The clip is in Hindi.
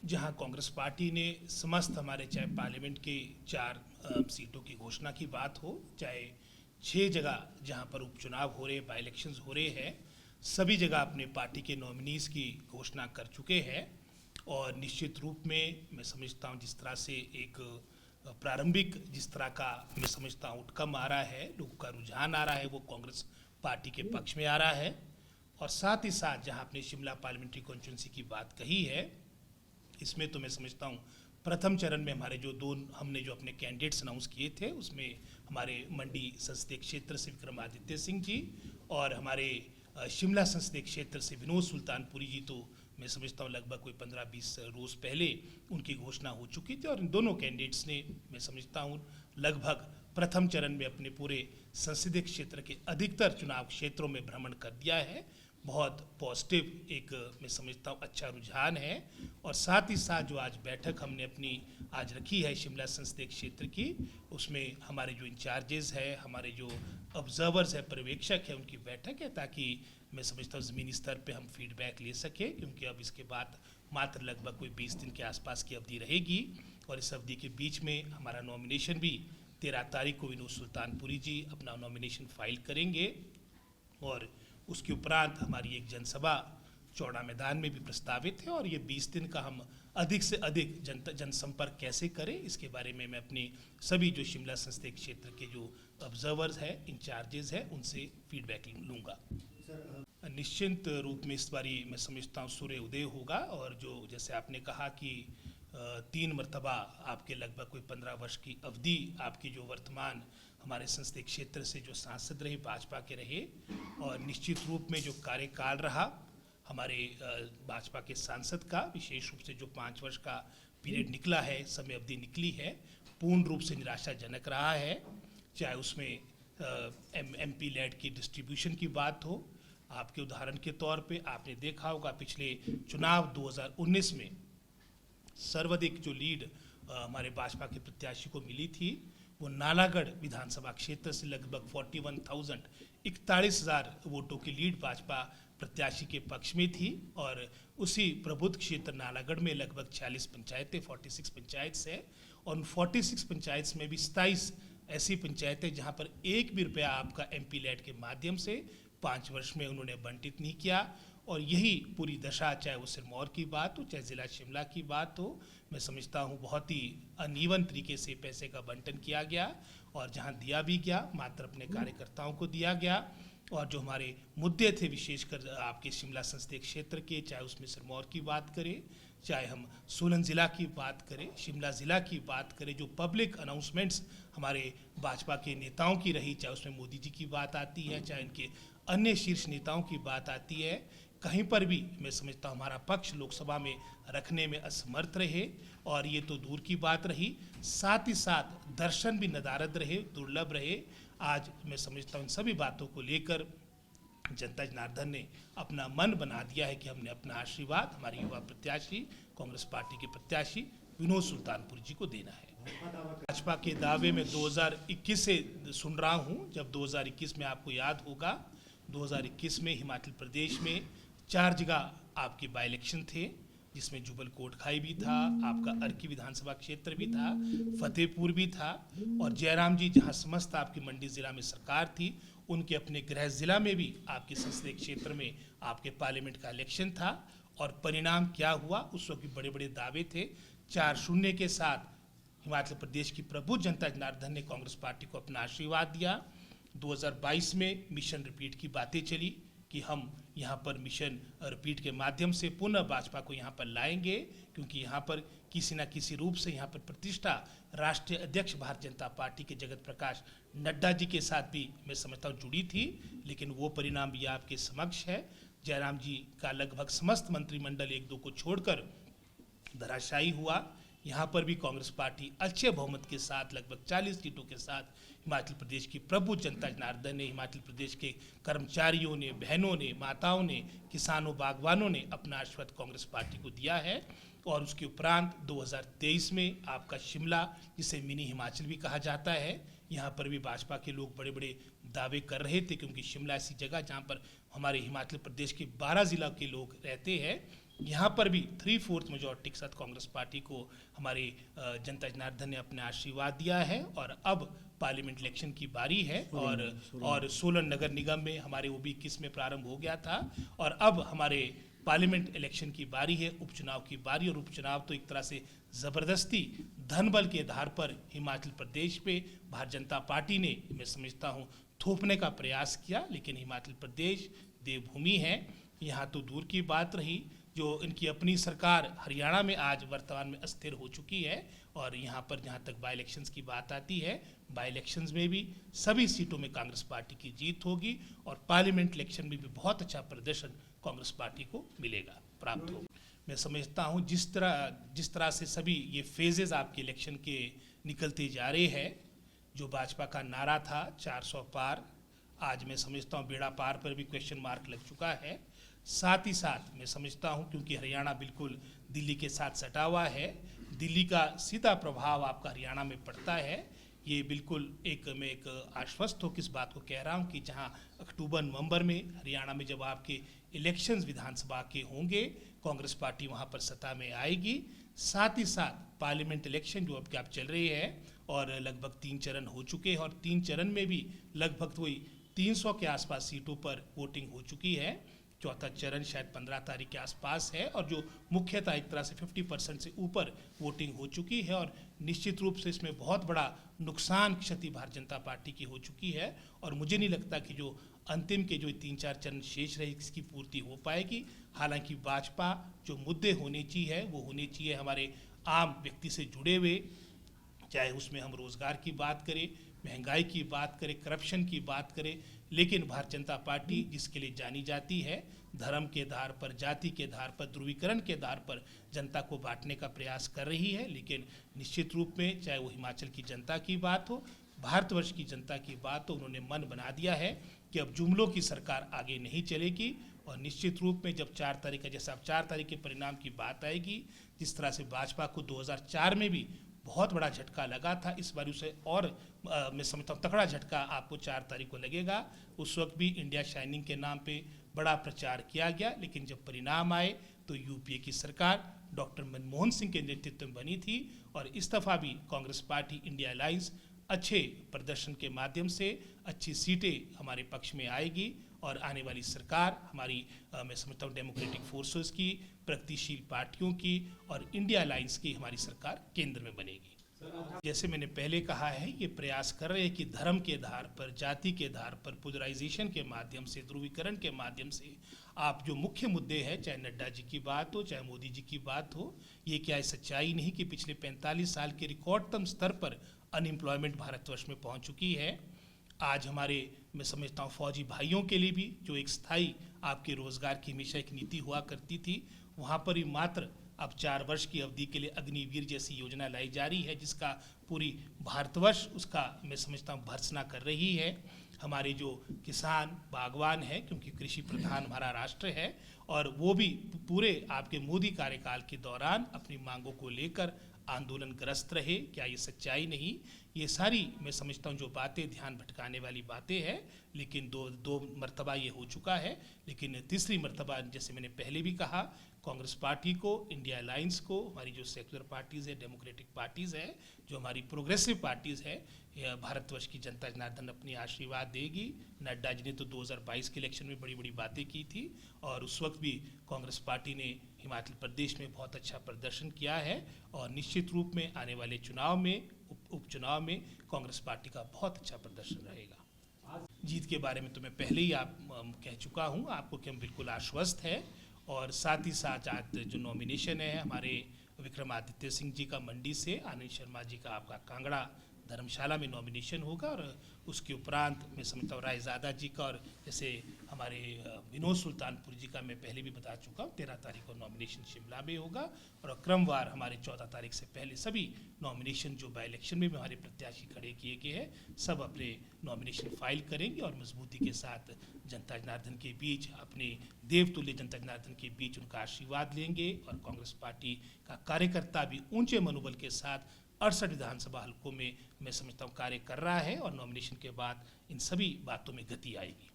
जहां कांग्रेस पार्टी ने समस्त हमारे चाहे पार्लियामेंट के 4 सीटों की घोषणा की बात हो, चाहे 6 जगह जहां पर उपचुनाव हो रहे, बाई इलेक्शंस हो रहे हैं, सभी जगह अपने पार्टी के नॉमिनीज़ की घोषणा कर चुके हैं। और निश्चित रूप में मैं समझता हूं जिस तरह से एक प्रारंभिक जिस तरह का मैं समझता हूं आउटकम आ रहा है, लोगों का रुझान आ रहा है, वो कांग्रेस पार्टी के पक्ष में आ रहा है। और साथ ही साथ जहां आपने शिमला पार्लियामेंट्री कॉन्स्टिट्यूंसी की बात कही है, इसमें तो मैं समझता हूँ प्रथम चरण में हमारे जो हमने जो अपने कैंडिडेट्स अनाउंस किए थे, उसमें हमारे मंडी संसदीय क्षेत्र से विक्रमादित्य सिंह जी और हमारे शिमला संसदीय क्षेत्र से विनोद सुल्तानपुरी जी, तो मैं समझता हूँ लगभग कोई 15-20 रोज़ पहले उनकी घोषणा हो चुकी थी। और इन दोनों कैंडिडेट्स ने मैं समझता हूँ लगभग प्रथम चरण में अपने पूरे संसदीय क्षेत्र के अधिकतर चुनाव क्षेत्रों में भ्रमण कर दिया है। बहुत पॉजिटिव एक मैं समझता हूँ अच्छा रुझान है। और साथ ही साथ जो आज बैठक हमने अपनी आज रखी है शिमला संसदीय क्षेत्र की, उसमें हमारे जो इंचार्जेस है, हमारे जो ऑब्जर्वर्स है, पर्यवेक्षक है, उनकी बैठक है, ताकि मैं समझता हूँ ज़मीनी स्तर पे हम फीडबैक ले सकें, क्योंकि अब इसके बाद मात्र लगभग कोई 20 दिन के आसपास की अवधि रहेगी। और इस अवधि के बीच में हमारा नॉमिनेशन भी 13 तारीख को विनोद सुल्तानपुरी जी अपना नॉमिनेशन फाइल करेंगे। और उसके उपरांत हमारी एक जनसभा चौड़ा मैदान में भी प्रस्तावित है। और ये 20 दिन का हम अधिक से अधिक जनसंपर्क कैसे करें, इसके बारे में मैं अपने सभी जो शिमला संसदीय क्षेत्र के जो ऑब्जर्वर्स हैं, इंचार्जेस हैं, उनसे फीडबैक लूँगा। निश्चित रूप में इस बारी मैं समझता हूँ सूर्य उदय होगा। और जो जैसे आपने कहा कि 3 मरतबा आपके लगभग कोई 15 वर्ष की अवधि आपकी जो वर्तमान हमारे संसदीय क्षेत्र से जो सांसद रहे, भाजपा के रहे, और निश्चित रूप में जो कार्यकाल रहा हमारे भाजपा के सांसद का, विशेष रूप से जो 5 वर्ष का पीरियड निकला है, समय अवधि निकली है, पूर्ण रूप से निराशाजनक रहा है। चाहे उसमें MP लेड की डिस्ट्रीब्यूशन की बात हो, आपके उदाहरण के तौर पे आपने देखा होगा पिछले चुनाव 2019 में सर्वाधिक जो लीड हमारे भाजपा के प्रत्याशी को मिली थी, वो नालागढ़ विधानसभा क्षेत्र से लगभग 41,000 वोटों की लीड भाजपा प्रत्याशी के पक्ष में थी। और उसी प्रबुद्ध क्षेत्र नालागढ़ में लगभग 46 पंचायतें, 46 पंचायत है। और उन 46 पंचायत में भी 27 ऐसी पंचायतें जहां पर एक भी रुपया आपका MP लेड के माध्यम से 5 वर्ष में उन्होंने बंटित नहीं किया। और यही पूरी दशा, चाहे वो सिरमौर की बात हो, चाहे ज़िला शिमला की बात हो, मैं समझता हूँ बहुत ही अनइवन तरीके से पैसे का बंटन किया गया। और जहाँ दिया भी गया, मात्र अपने कार्यकर्ताओं को दिया गया। और जो हमारे मुद्दे थे विशेषकर आपके शिमला संसदीय क्षेत्र के, चाहे उसमें सिरमौर की बात करें, चाहे हम सोलन ज़िला की बात करें, शिमला ज़िला की बात करें, जो पब्लिक अनाउंसमेंट्स हमारे भाजपा के नेताओं की रही, चाहे उसमें मोदी जी की बात आती है, चाहे इनके अन्य शीर्ष नेताओं की बात आती है, कहीं पर भी मैं समझता हूँ हमारा पक्ष लोकसभा में रखने में असमर्थ रहे। और ये तो दूर की बात रही, साथ ही साथ दर्शन भी नदारद रहे, दुर्लभ रहे। आज मैं समझता हूँ इन सभी बातों को लेकर जनता जनार्दन ने अपना मन बना दिया है कि हमने अपना आशीर्वाद हमारे युवा प्रत्याशी, कांग्रेस पार्टी के प्रत्याशी विनोद सुल्तानपुर जी को देना है। भाजपा के दावे में 2021 से सुन रहा हूँ। जब 2021 में आपको याद होगा, 2021 में हिमाचल प्रदेश में 4 जगह आपके बाई इलेक्शन थे, जिसमें जुबल कोटखाई भी था, आपका अर्की विधानसभा क्षेत्र भी था, फतेहपुर भी था, और जयराम जी जहां समस्त आपकी मंडी जिला में सरकार थी, उनके अपने गृह जिला में भी आपके संसदीय क्षेत्र में आपके पार्लियामेंट का इलेक्शन था। और परिणाम क्या हुआ, उस वक्त भी बड़े बड़े दावे थे। 4-0 के साथ हिमाचल प्रदेश की प्रबुद्ध जनता जनार्दन ने कांग्रेस पार्टी को अपना आशीर्वाद दिया। 2022 में मिशन रिपीट की बातें चली कि हम यहाँ पर मिशन रिपीट के माध्यम से पुनः भाजपा को यहाँ पर लाएंगे, क्योंकि यहाँ पर किसी न किसी रूप से यहाँ पर प्रतिष्ठा राष्ट्रीय अध्यक्ष भारतीय जनता पार्टी के जगत प्रकाश नड्डा जी के साथ भी मैं समझता हूँ जुड़ी थी। लेकिन वो परिणाम भी आपके समक्ष है। जयराम जी का लगभग समस्त मंत्रिमंडल 1-2 को छोड़कर धराशायी हुआ। यहाँ पर भी कांग्रेस पार्टी अच्छे बहुमत के साथ लगभग 40 सीटों के साथ हिमाचल प्रदेश की प्रबुद्ध जनता जनार्दन ने, हिमाचल प्रदेश के कर्मचारियों ने, बहनों ने, माताओं ने, किसानों, बागवानों ने अपना आशीर्वाद कांग्रेस पार्टी को दिया है। और उसके उपरांत 2023 में आपका शिमला, जिसे मिनी हिमाचल भी कहा जाता है, यहाँ पर भी भाजपा के लोग बड़े बड़े दावे कर रहे थे, क्योंकि शिमला ऐसी जगह जहाँ पर हमारे हिमाचल प्रदेश के 12 जिला के लोग रहते हैं, यहाँ पर भी 3/4 मेजॉरिटी के साथ कांग्रेस पार्टी को हमारे जनता जनार्दन ने अपना आशीर्वाद दिया है। और अब पार्लियामेंट इलेक्शन की बारी है और सोलन नगर निगम में हमारे वो भी 21 में प्रारंभ हो गया था और अब हमारे पार्लियामेंट इलेक्शन की बारी है, उपचुनाव की बारी। और उपचुनाव तो एक तरह से ज़बरदस्ती धन बल के आधार पर हिमाचल प्रदेश पे भारतीय जनता पार्टी ने, मैं समझता हूँ, थोपने का प्रयास किया। लेकिन हिमाचल प्रदेश देवभूमि है, यहाँ तो दूर की बात रही, जो इनकी अपनी सरकार हरियाणा में आज वर्तमान में अस्थिर हो चुकी है। और यहाँ पर जहाँ तक बाई इलेक्शंस की बात आती है, बाई इलेक्शंस में भी सभी सीटों में कांग्रेस पार्टी की जीत होगी और पार्लियामेंट इलेक्शन में भी बहुत अच्छा प्रदर्शन कांग्रेस पार्टी को मिलेगा, प्राप्त होगा। मैं समझता हूँ जिस तरह से सभी ये फेजेस आपके इलेक्शन के निकलते जा रहे हैं, जो भाजपा का नारा था 400 पार, आज मैं समझता हूँ बेड़ा पार पर भी क्वेश्चन मार्क लग चुका है। साथ ही साथ मैं समझता हूँ क्योंकि हरियाणा बिल्कुल दिल्ली के साथ सटा हुआ है, दिल्ली का सीधा प्रभाव आपका हरियाणा में पड़ता है। ये बिल्कुल मैं एक आश्वस्त हो किस बात को कह रहा हूँ कि जहाँ अक्टूबर नवंबर में हरियाणा में जब आपके इलेक्शंस विधानसभा के होंगे, कांग्रेस पार्टी वहाँ पर सत्ता में आएगी। साथ ही साथ पार्लियामेंट इलेक्शन जो अब चल रहे हैं और लगभग 3 चरण हो चुके हैं और 3 चरण में भी लगभग वही 300 के आसपास सीटों पर वोटिंग हो चुकी है। चौथा चरण शायद 15 तारीख के आसपास है और जो मुख्यतः एक तरह से 50% से ऊपर वोटिंग हो चुकी है। और निश्चित रूप से इसमें बहुत बड़ा नुकसान क्षति भारतीय जनता पार्टी की हो चुकी है और मुझे नहीं लगता कि जो अंतिम के जो 3-4 चरण शेष रहे इसकी पूर्ति हो पाएगी। हालांकि भाजपा जो मुद्दे होने चाहिए वो होने चाहिए हमारे आम व्यक्ति से जुड़े हुए, चाहे उसमें हम रोजगार की बात करें, महंगाई की बात करें, करप्शन की बात करें। लेकिन भारतीय जनता पार्टी जिसके लिए जानी जाती है, धर्म के आधार पर, जाति के आधार पर, ध्रुवीकरण के आधार पर जनता को बांटने का प्रयास कर रही है। लेकिन निश्चित रूप में चाहे वो हिमाचल की जनता की बात हो, भारतवर्ष की जनता की बात हो, उन्होंने मन बना दिया है कि अब जुमलों की सरकार आगे नहीं चलेगी। और निश्चित रूप में जब 4 तारीख का, जैसे अब 4 तारीख के परिणाम की बात आएगी, जिस तरह से भाजपा को 2004 में भी बहुत बड़ा झटका लगा था, इस बार उसे और मैं समझता हूँ तगड़ा झटका आपको 4 तारीख को लगेगा। उस वक्त भी इंडिया शाइनिंग के नाम पे बड़ा प्रचार किया गया, लेकिन जब परिणाम आए तो यूपीए की सरकार डॉक्टर मनमोहन सिंह के नेतृत्व में बनी थी और इस दफ़ा भी कांग्रेस पार्टी इंडिया अलायंस अच्छे प्रदर्शन के माध्यम से अच्छी सीटें हमारे पक्ष में आएगी और आने वाली सरकार हमारी मैं समझता हूँ डेमोक्रेटिक फोर्सेस की, प्रगतिशील पार्टियों की और इंडिया अलायंस की हमारी सरकार केंद्र में बनेगी। जैसे मैंने पहले कहा है, ये प्रयास कर रहे हैं कि धर्म के आधार पर, जाति के आधार पर, पोलराइजेशन के माध्यम से, ध्रुवीकरण के माध्यम से आप जो मुख्य मुद्दे हैं, चाहे नड्डा जी की बात हो, चाहे मोदी जी की बात हो, ये क्या है सच्चाई नहीं कि पिछले 45 साल के रिकॉर्डतम स्तर पर अनएम्प्लॉयमेंट भारतवर्ष में पहुंच चुकी है। आज हमारे मैं समझता हूँ फौजी भाइयों के लिए भी जो एक स्थायी आपके रोजगार की हमेशा एक नीति हुआ करती थी, वहाँ पर ही मात्र अब 4 वर्ष की अवधि के लिए अग्निवीर जैसी योजना लाई जा रही है, जिसका पूरी भारतवर्ष उसका मैं समझता हूँ भर्त्सना कर रही है। हमारे जो किसान बागवान है, क्योंकि कृषि प्रधान हमारा राष्ट्र है, और वो भी पूरे आपके मोदी कार्यकाल के दौरान अपनी मांगों को लेकर आंदोलनग्रस्त रहे। क्या ये सच्चाई नहीं? ये सारी मैं समझता हूँ जो बातें ध्यान भटकाने वाली बातें हैं, लेकिन दो मर्तबा ये हो चुका है। लेकिन तीसरी मर्तबा जैसे मैंने पहले भी कहा, कांग्रेस पार्टी को, इंडिया अलायंस को, हमारी जो सेक्युलर पार्टीज़ है, डेमोक्रेटिक पार्टीज़ है, जो हमारी प्रोग्रेसिव पार्टीज़ है, भारतवर्ष की जनता जनार्दन अपनी आशीर्वाद देगी। नड्डा जी ने तो 2022 के इलेक्शन में बड़ी बड़ी बातें की थी और उस वक्त भी कांग्रेस पार्टी ने हिमाचल प्रदेश में बहुत अच्छा प्रदर्शन किया है और निश्चित रूप में आने वाले चुनाव में, उपचुनाव में कांग्रेस पार्टी का बहुत अच्छा प्रदर्शन रहेगा। जीत के बारे में तो मैं पहले ही कह चुका हूँ आपको कि हम बिल्कुल आश्वस्त है। और साथ ही साथ आज जो नॉमिनेशन है हमारे विक्रमादित्य सिंह जी का मंडी से, आनंद शर्मा जी का आपका कांगड़ा धर्मशाला में नॉमिनेशन होगा और उसके उपरांत मैं समझता हूँ रायजादा जी का, और जैसे हमारे विनोद सुल्तानपुर जी का मैं पहले भी बता चुका हूँ 13 तारीख को नॉमिनेशन शिमला में होगा और क्रमवार हमारे 14 तारीख से पहले सभी नॉमिनेशन जो बाई इलेक्शन में हमारे प्रत्याशी खड़े किए गए हैं सब अपने नॉमिनेशन फाइल करेंगे और मजबूती के साथ जनता जनार्दन के बीच, अपने देवतुल्य जनता जनार्दन के बीच उनका आशीर्वाद लेंगे। और कांग्रेस पार्टी का कार्यकर्ता भी ऊंचे मनोबल के साथ 68 विधानसभा हलकों में मैं समझता हूँ कार्य कर रहा है और नॉमिनेशन के बाद इन सभी बातों में गति आएगी।